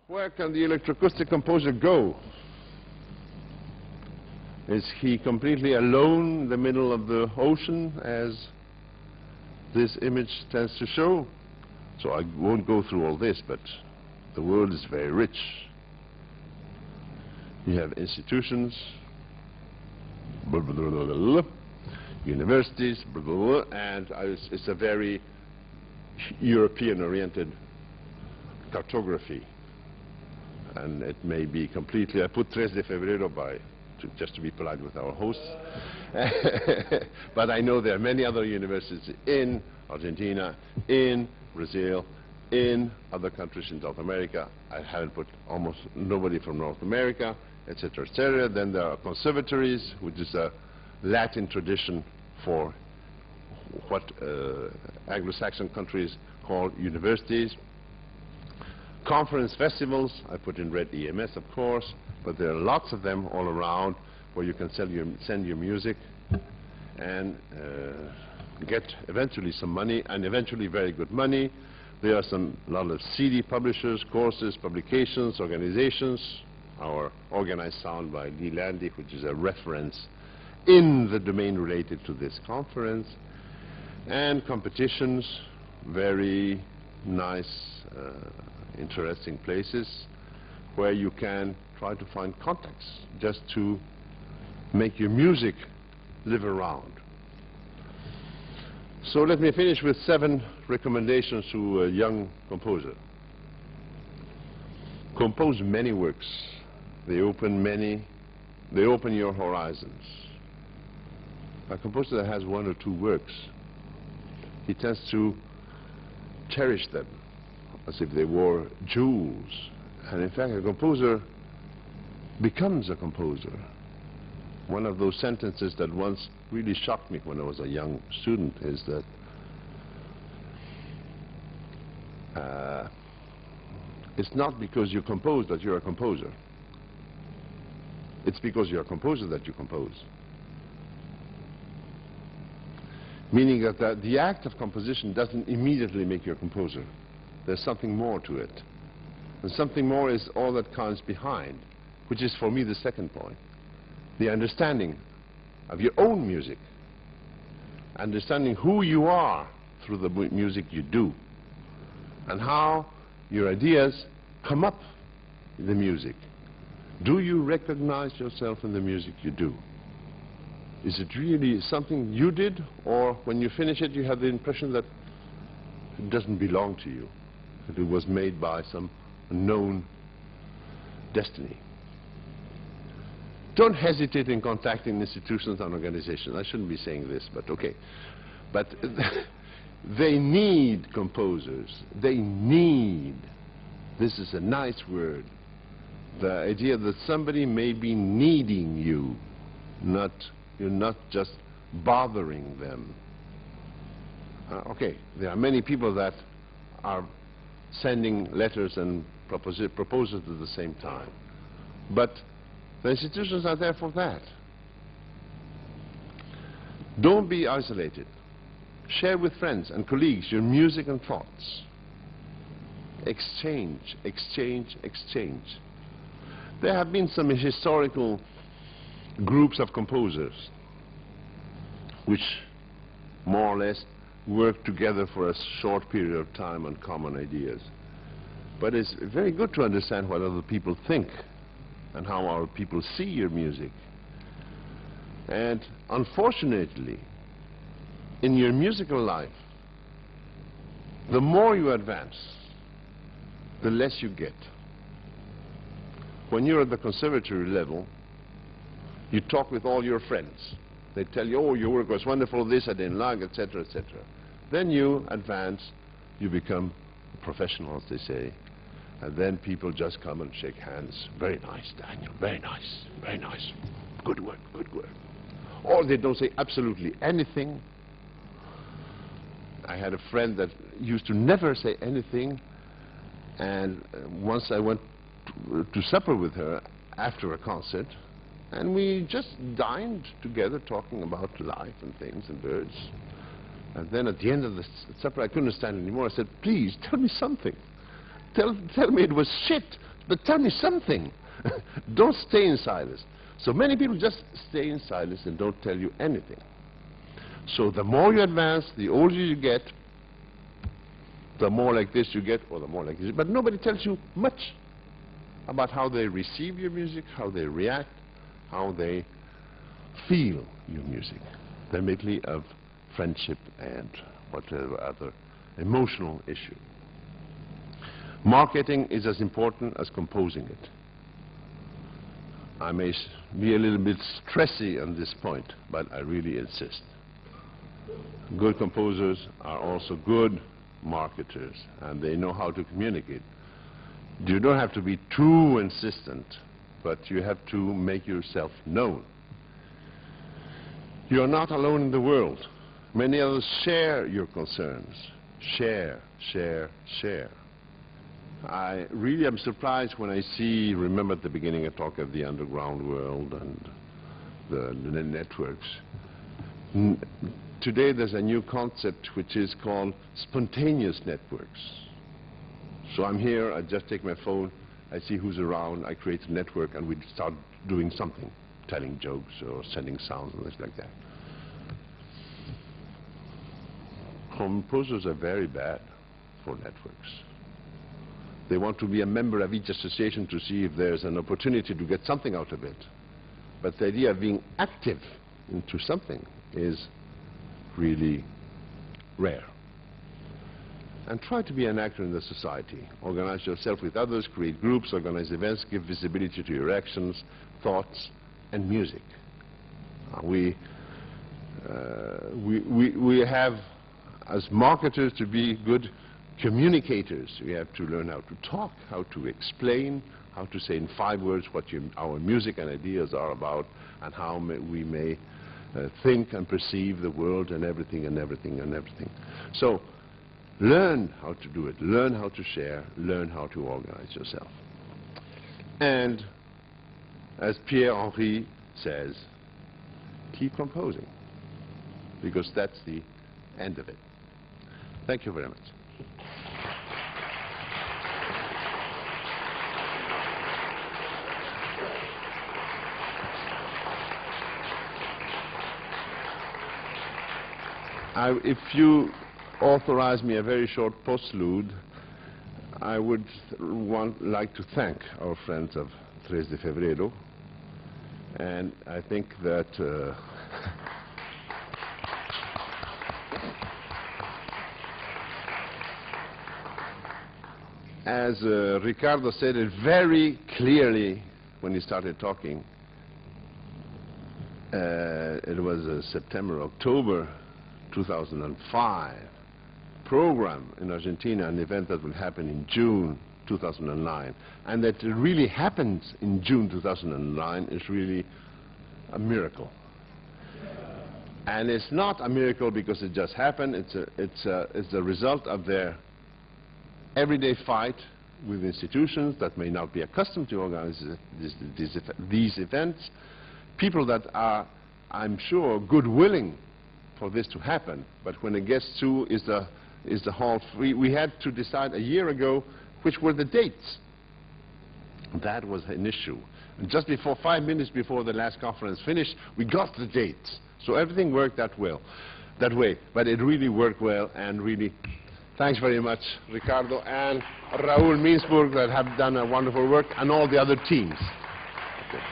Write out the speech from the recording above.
Where can the electroacoustic composer go? Is he completely alone in the middle of the ocean, as this image tends to show? So I won't go through all this, but the world is very rich. You have institutions, blah, blah, blah, blah, blah, universities, blah, blah, blah, and it's a very European-oriented cartography. And it may be completely, I put 3 de Febrero just to be polite with our hosts. But I know there are many other universities in Argentina, in Brazil, in other countries in South America. I haven't put almost nobody from North America, etc., etc. Then there are conservatories, which is a Latin tradition for what Anglo-Saxon countries call universities. Conference festivals, I put in red EMS, of course, but there are lots of them all around where you can send your music and get eventually some money, and eventually very good money. There are a lot of CD publishers, courses, publications, organizations. Our Organized Sound by Lee Landy, which is a reference in the domain related to this conference. And competitions, very nice, interesting places where you can try to find contacts just to make your music live around. So let me finish with 7 recommendations to a young composer. Compose many works. They open your horizons. A composer that has 1 or 2 works, he tends to cherish them as if they were jewels. And in fact, a composer becomes a composer. One of those sentences that once really shocked me when I was a young student is that it's not because you compose that you're a composer. It's because you're a composer that you compose. Meaning that the act of composition doesn't immediately make you a composer. There's something more to it. And something more is all that comes behind, which is for me the second point. The understanding of your own music. Understanding who you are through the music you do. And how your ideas come up in the music. Do you recognize yourself in the music you do? Is it really something you did, or when you finish it you have the impression that it doesn't belong to you, that it was made by some unknown destiny? Don't hesitate in contacting institutions and organizations. I shouldn't be saying this, but okay. But they need composers. They need, this is a nice word, the idea that somebody may be needing you, you're not just bothering them. Okay, there are many people that are sending letters and proposals at the same time. But the institutions are there for that. Don't be isolated. Share with friends and colleagues your music and thoughts. Exchange, exchange, exchange. There have been some historical groups of composers which more or less work together for a short period of time on common ideas. But it's very good to understand what other people think and how our people see your music. And unfortunately, in your musical life, the more you advance, the less you get. When you're at the conservatory level, you talk with all your friends. They tell you, oh, your work was wonderful, this I didn't like, etc., etc. Then you advance, you become a professional, as they say, and then people just come and shake hands. Very nice, Daniel, very nice, very nice. Good work, good work. Or they don't say absolutely anything. I had a friend that used to never say anything, and once I went to supper with her after a concert, and we just dined together talking about life and things and birds. And then at the end of the supper, I couldn't stand anymore. I said, please, tell me something. Tell me it was shit. But tell me something. Don't stay in silence. So many people just stay in silence and don't tell you anything. So the more you advance, the older you get, the more like this you get, or the more like this. But nobody tells you much about how they receive your music, how they react, how they feel your music. They're mainly of friendship and whatever other emotional issue. Marketing is as important as composing it. I may be a little bit stressy on this point, but I really insist. Good composers are also good marketers, and they know how to communicate. You don't have to be too insistent, but you have to make yourself known. You are not alone in the world. Many others share your concerns. Share, share, share. I really am surprised when I see, remember at the beginning I talked of the underground world and the networks. Today there's a new concept which is called spontaneous networks. So I'm here, I just take my phone, I see who's around, I create a network, and we start doing something, telling jokes or sending sounds and things like that. Composers are very bad for networks. They want to be a member of each association to see if there's an opportunity to get something out of it. But the idea of being active into something is really rare. And try to be an actor in the society. Organize yourself with others, create groups, organize events, give visibility to your actions, thoughts, and music. We have, as marketers, to be good communicators. We have to learn how to talk, how to explain, how to say in 5 words what our music and ideas are about, and how we may think and perceive the world and everything and everything and everything. So learn how to do it, learn how to share, learn how to organize yourself. And as Pierre-Henri says, keep composing, because that's the end of it. Thank you very much. If you authorize me a very short postlude, I would like to thank our friends of 13 de Febrero, and I think that as Ricardo said it very clearly when he started talking, it was September, October 2005, program in Argentina, an event that will happen in June 2009, and that it really happens in June 2009 is really a miracle. And it's not a miracle because it just happened. It's the result of their everyday fight with institutions that may not be accustomed to organize these events, people that are, I'm sure, good-willing for this to happen, but when it gets to is the halt. We had to decide a year ago which were the dates. That was an issue. And just before 5 minutes before the last conference finished, we got the dates. So everything worked that way. But it really worked well, and really, thanks very much, Ricardo and Raúl Minsburg, that have done a wonderful work, and all the other teams. Okay.